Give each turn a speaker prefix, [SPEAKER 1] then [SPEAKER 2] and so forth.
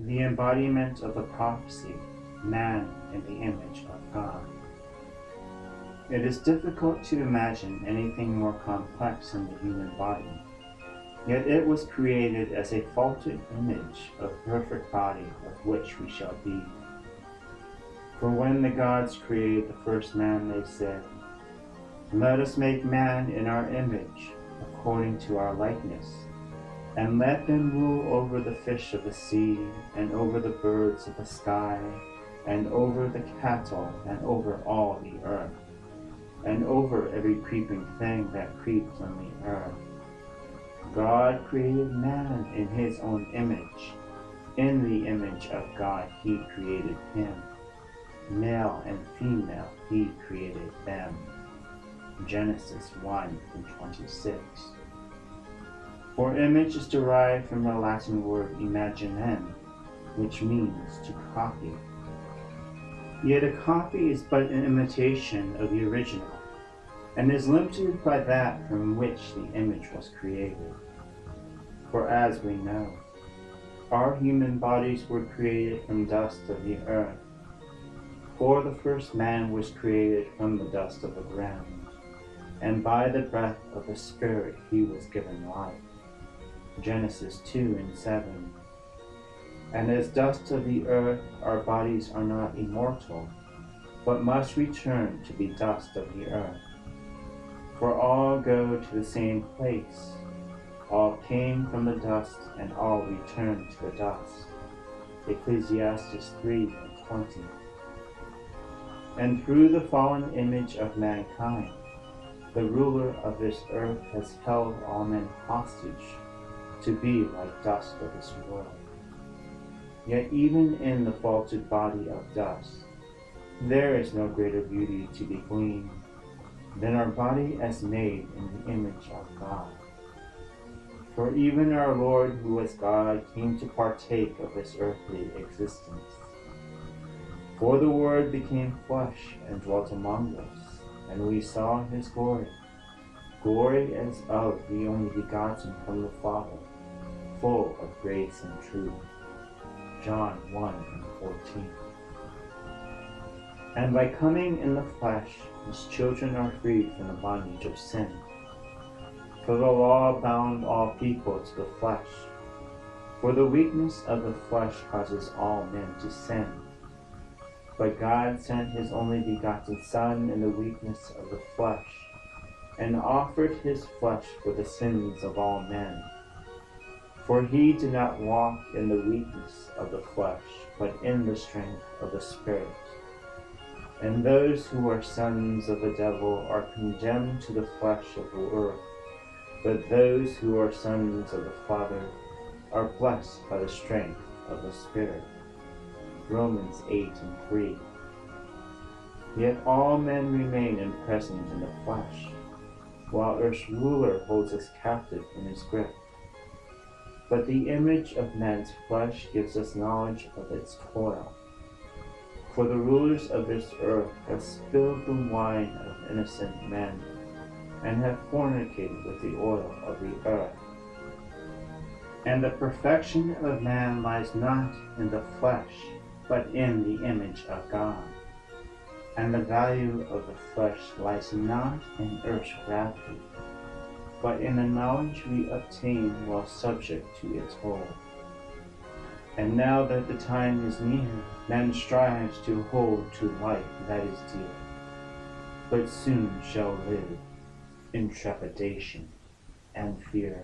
[SPEAKER 1] The embodiment of the prophecy, man in the image of God. It is difficult to imagine anything more complex than the human body, yet it was created as a faulted image of perfect body of which we shall be. For when the gods created the first man, they said, "Let us make man in our image, according to our likeness, and let them rule over the fish of the sea, and over the birds of the sky, and over the cattle, and over all the earth, and over every creeping thing that creeps on the earth." God created man in his own image. In the image of God he created him. Male and female he created them. Genesis 1:26. For image is derived from the Latin word imaginem, which means to copy. Yet a copy is but an imitation of the original, and is limited by that from which the image was created. For as we know, our human bodies were created from dust of the earth, for the first man was created from the dust of the ground, and by the breath of the Spirit he was given life. Genesis 2:7. And as dust of the earth, our bodies are not immortal, but must return to be dust of the earth. For all go to the same place. All came from the dust, and all return to the dust. Ecclesiastes 3:20. And through the fallen image of mankind, the ruler of this earth has held all men hostage to be like dust of this world. Yet even in the faulted body of dust, there is no greater beauty to be gleaned than our body as made in the image of God. For even our Lord, who was God, came to partake of this earthly existence. For the Word became flesh and dwelt among us, and we saw his glory, glory as of the only begotten from the Father, full of grace and truth. John 1:14. And by coming in the flesh, his children are freed from the bondage of sin. For the law bound all people to the flesh, for the weakness of the flesh causes all men to sin. But God sent his only begotten Son in the weakness of the flesh, and offered his flesh for the sins of all men. For he did not walk in the weakness of the flesh, but in the strength of the Spirit. And those who are sons of the devil are condemned to the flesh of the earth, but those who are sons of the Father are blessed by the strength of the Spirit. Romans 8:3. Yet all men remain imprisoned in the flesh, while earth's ruler holds us captive in his grip. But the image of man's flesh gives us knowledge of its toil. For the rulers of this earth have spilled the wine of innocent men, and have fornicated with the oil of the earth. And the perfection of man lies not in the flesh, but in the image of God. And the value of the flesh lies not in earth's gravity, but in the knowledge we obtain while subject to its hold. And now that the time is near, man strives to hold to life that is dear, but soon shall live in trepidation and fear.